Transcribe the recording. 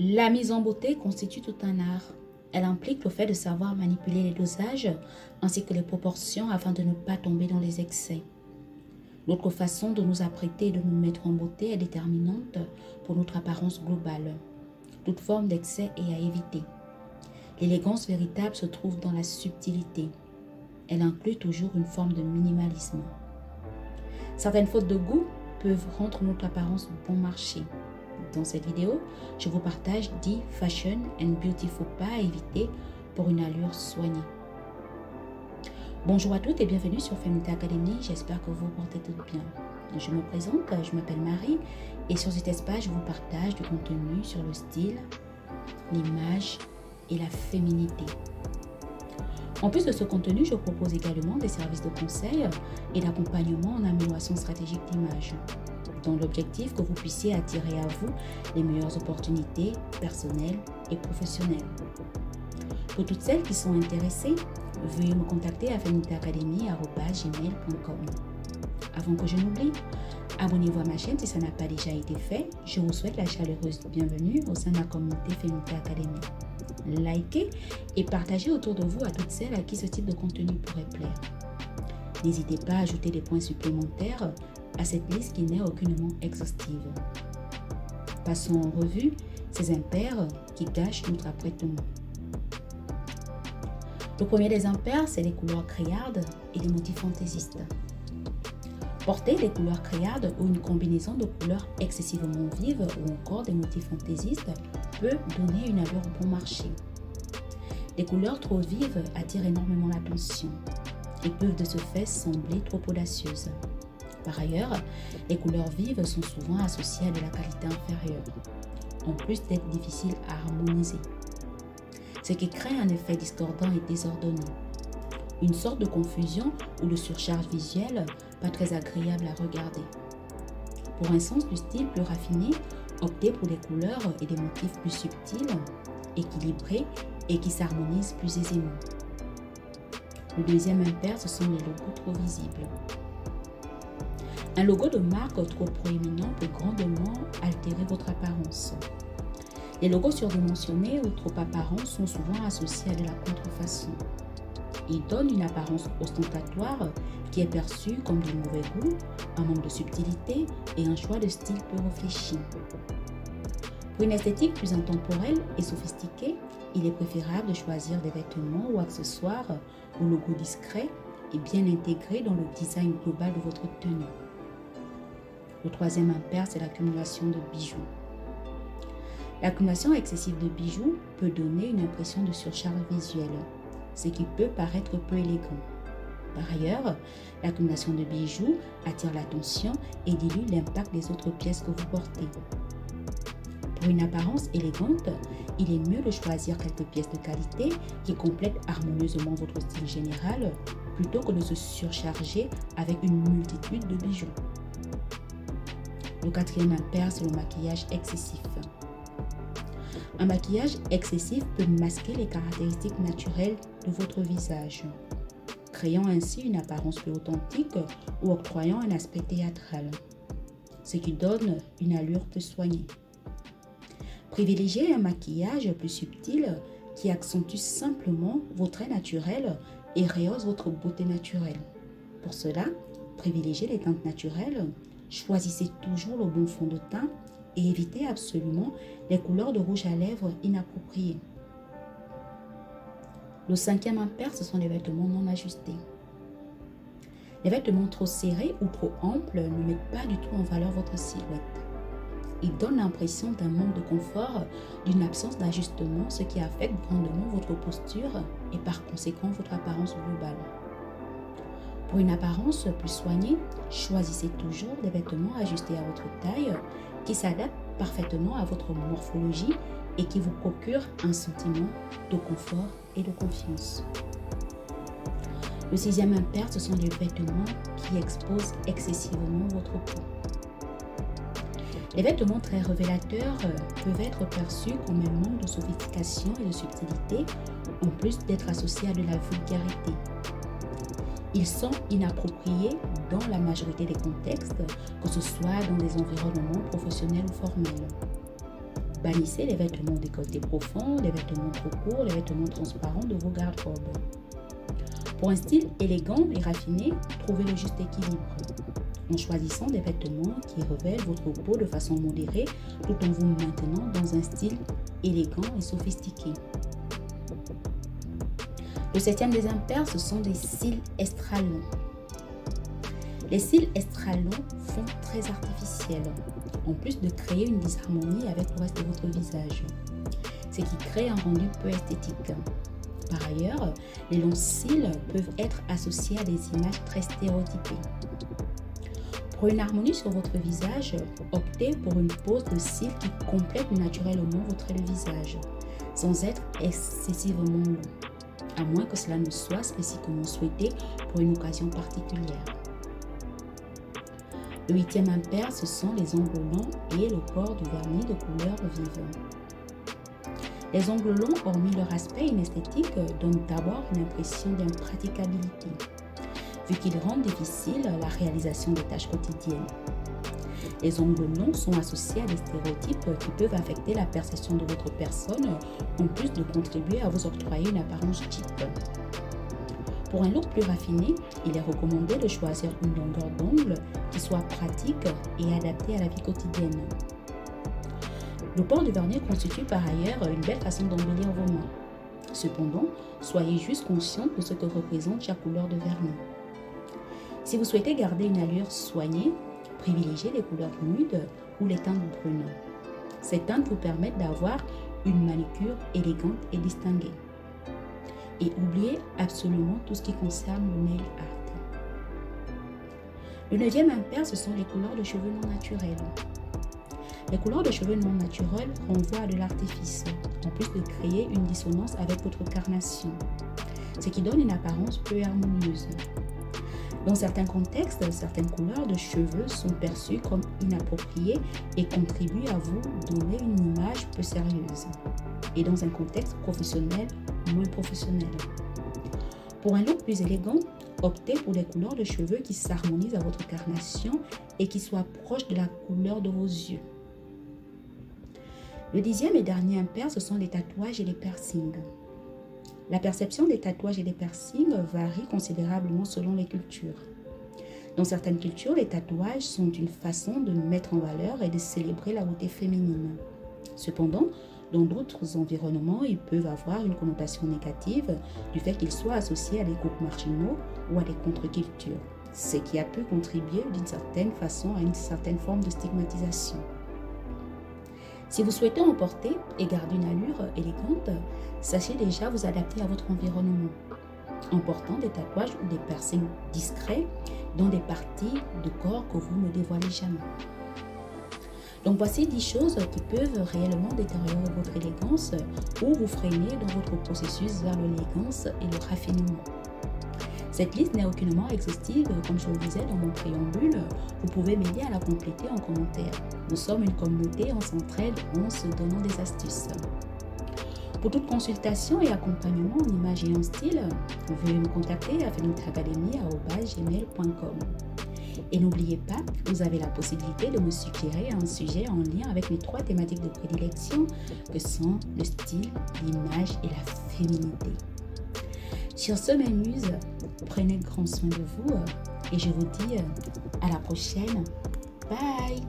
La mise en beauté constitue tout un art. Elle implique le fait de savoir manipuler les dosages ainsi que les proportions afin de ne pas tomber dans les excès. Notre façon de nous apprêter et de nous mettre en beauté est déterminante pour notre apparence globale. Toute forme d'excès est à éviter. L'élégance véritable se trouve dans la subtilité. Elle inclut toujours une forme de minimalisme. Certaines fautes de goût peuvent rendre notre apparence bon marché. Dans cette vidéo, je vous partage 10 fashion and beauty faux pas à éviter pour une allure soignée. Bonjour à toutes et bienvenue sur Feminité Academy, j'espère que vous portez toutes bien. Je me présente, je m'appelle Marie et sur cet espace, je vous partage du contenu sur le style, l'image et la féminité. En plus de ce contenu, je propose également des services de conseil et d'accompagnement en amélioration stratégique d'image, dans l'objectif que vous puissiez attirer à vous les meilleures opportunités personnelles et professionnelles. Pour toutes celles qui sont intéressées, veuillez me contacter à feminitéacademy@gmail.com. Avant que je n'oublie, abonnez-vous à ma chaîne si ça n'a pas déjà été fait. Je vous souhaite la chaleureuse bienvenue au sein de la communauté Feminité Academy. Likez et partagez autour de vous à toutes celles à qui ce type de contenu pourrait plaire. N'hésitez pas à ajouter des points supplémentaires à cette liste qui n'est aucunement exhaustive. Passons en revue ces impairs qui cachent notre apprêtement. Le premier des impairs, c'est les couleurs criardes et les motifs fantaisistes. Porter des couleurs criardes ou une combinaison de couleurs excessivement vives ou encore des motifs fantaisistes peut donner une allure bon marché. Les couleurs trop vives attirent énormément l'attention et peuvent de ce fait sembler trop audacieuses. Par ailleurs, les couleurs vives sont souvent associées à de la qualité inférieure, en plus d'être difficiles à harmoniser, ce qui crée un effet discordant et désordonné, une sorte de confusion ou de surcharge visuelle pas très agréable à regarder. Pour un sens du style plus raffiné, optez pour des couleurs et des motifs plus subtils, équilibrés et qui s'harmonisent plus aisément. Le deuxième impair, ce sont les logos trop visibles. Un logo de marque trop proéminent peut grandement altérer votre apparence. Les logos surdimensionnés ou trop apparents sont souvent associés à de la contrefaçon. Ils donnent une apparence ostentatoire qui est perçue comme de mauvais goût, un manque de subtilité et un choix de style peu réfléchi. Pour une esthétique plus intemporelle et sophistiquée, il est préférable de choisir des vêtements ou accessoires au logo discret et bien intégrés dans le design global de votre tenue. Le troisième impair, c'est l'accumulation de bijoux. L'accumulation excessive de bijoux peut donner une impression de surcharge visuelle, ce qui peut paraître peu élégant. Par ailleurs, l'accumulation de bijoux attire l'attention et dilue l'impact des autres pièces que vous portez. Pour une apparence élégante, il est mieux de choisir quelques pièces de qualité qui complètent harmonieusement votre style général plutôt que de se surcharger avec une multitude de bijoux. Le quatrième impair, c'est le maquillage excessif. Un maquillage excessif peut masquer les caractéristiques naturelles de votre visage, créant ainsi une apparence plus authentique ou octroyant un aspect théâtral, ce qui donne une allure peu soignée. Privilégiez un maquillage plus subtil qui accentue simplement vos traits naturels et rehausse votre beauté naturelle. Pour cela, privilégiez les teintes naturelles, choisissez toujours le bon fond de teint et évitez absolument les couleurs de rouge à lèvres inappropriées. Le cinquième impair, ce sont les vêtements non ajustés. Les vêtements trop serrés ou trop amples ne mettent pas du tout en valeur votre silhouette. Ils donnent l'impression d'un manque de confort, d'une absence d'ajustement, ce qui affecte grandement votre posture et par conséquent votre apparence globale. Pour une apparence plus soignée, choisissez toujours des vêtements ajustés à votre taille qui s'adaptent parfaitement à votre morphologie et qui vous procurent un sentiment de confort et de confiance. Le sixième impair, ce sont les vêtements qui exposent excessivement votre peau. Les vêtements très révélateurs peuvent être perçus comme un manque de sophistication et de subtilité, en plus d'être associés à de la vulgarité. Ils sont inappropriés dans la majorité des contextes, que ce soit dans des environnements professionnels ou formels. Bannissez les vêtements décolletés profonds, les vêtements trop courts, les vêtements transparents de vos garde-robes. Pour un style élégant et raffiné, trouvez le juste équilibre en choisissant des vêtements qui révèlent votre peau de façon modérée tout en vous maintenant dans un style élégant et sophistiqué. Le 7e des impairs, ce sont des cils extra longs. Les cils extra longs font très artificiels, en plus de créer une disharmonie avec le reste de votre visage, ce qui crée un rendu peu esthétique. Par ailleurs, les longs cils peuvent être associés à des images très stéréotypées. Pour une harmonie sur votre visage, optez pour une pose de cils qui complète naturellement votre trait de visage, sans être excessivement long, à moins que cela ne soit spécifiquement souhaité pour une occasion particulière. Le 8e impair, ce sont les ongles longs et le port du vernis de couleur vive. Les ongles longs, hormis leur aspect inesthétique, donnent d'abord une impression d'impraticabilité, vu qu'ils rendent difficile la réalisation des tâches quotidiennes. Les ongles longs sont associés à des stéréotypes qui peuvent affecter la perception de votre personne, en plus de contribuer à vous octroyer une apparence type. Pour un look plus raffiné, il est recommandé de choisir une longueur d'ongle qui soit pratique et adaptée à la vie quotidienne. Le port du vernis constitue par ailleurs une belle façon d'embellir vos mains. Cependant, soyez juste conscient de ce que représente chaque couleur de vernis. Si vous souhaitez garder une allure soignée, privilégiez les couleurs nudes ou les teintes brunes. Ces teintes vous permettent d'avoir une manucure élégante et distinguée. Et oubliez absolument tout ce qui concerne le nail art. Le 9e impair, ce sont les couleurs de cheveux non naturels. Les couleurs de cheveux non naturels renvoient à de l'artifice, en plus de créer une dissonance avec votre carnation, ce qui donne une apparence peu harmonieuse. Dans certains contextes, certaines couleurs de cheveux sont perçues comme inappropriées et contribuent à vous donner une image peu sérieuse, et dans un contexte professionnel, moins professionnel. Pour un look plus élégant, optez pour des couleurs de cheveux qui s'harmonisent à votre carnation et qui soient proches de la couleur de vos yeux. Le 10e et dernier impair, ce sont les tatouages et les piercings. La perception des tatouages et des piercings varie considérablement selon les cultures. Dans certaines cultures, les tatouages sont une façon de mettre en valeur et de célébrer la beauté féminine. Cependant, dans d'autres environnements, ils peuvent avoir une connotation négative du fait qu'ils soient associés à des groupes marginaux ou à des contre-cultures, ce qui a pu contribuer d'une certaine façon à une certaine forme de stigmatisation. Si vous souhaitez en porter et garder une allure élégante, sachez déjà vous adapter à votre environnement en portant des tatouages ou des piercings discrets dans des parties de corps que vous ne dévoilez jamais. Donc voici 10 choses qui peuvent réellement détériorer votre élégance ou vous freiner dans votre processus vers l'élégance et le raffinement. Cette liste n'est aucunement exhaustive, comme je le disais dans mon préambule. Vous pouvez m'aider à la compléter en commentaire. Nous sommes une communauté, on s'entraide en se donnant des astuces. Pour toute consultation et accompagnement en images et en style, veuillez me contacter à felinacademy@gmail.com. Et n'oubliez pas, vous avez la possibilité de me suggérer un sujet en lien avec mes 3 thématiques de prédilection que sont le style, l'image et la féminité. Sur ce, mes muses, prenez grand soin de vous et je vous dis à la prochaine. Bye!